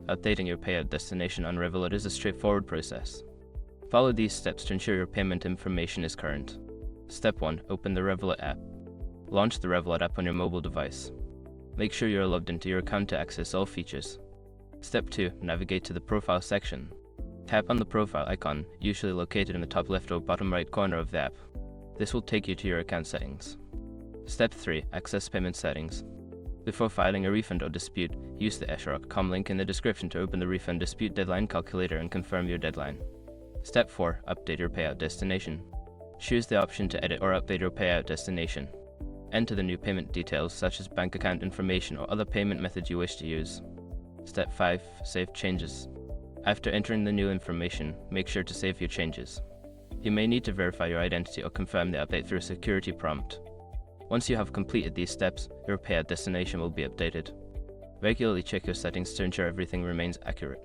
Updating your payout destination on Revolut is a straightforward process. Follow these steps to ensure your payment information is current. Step 1. Open the Revolut app. Launch the Revolut app on your mobile device. Make sure you are logged into your account to access all features. Step 2. Navigate to the Profile section. Tap on the profile icon, usually located in the top left or bottom right corner of the app. This will take you to your account settings. Step 3. Access payment settings. Before filing a refund or dispute, use the escrow.com link in the description to open the refund dispute deadline calculator and confirm your deadline. Step 4. Update your payout destination. Choose the option to edit or update your payout destination. Enter the new payment details such as bank account information or other payment methods you wish to use. Step 5. Save changes. After entering the new information, make sure to save your changes. You may need to verify your identity or confirm the update through a security prompt. Once you have completed these steps, your payout destination will be updated. Regularly check your settings to ensure everything remains accurate.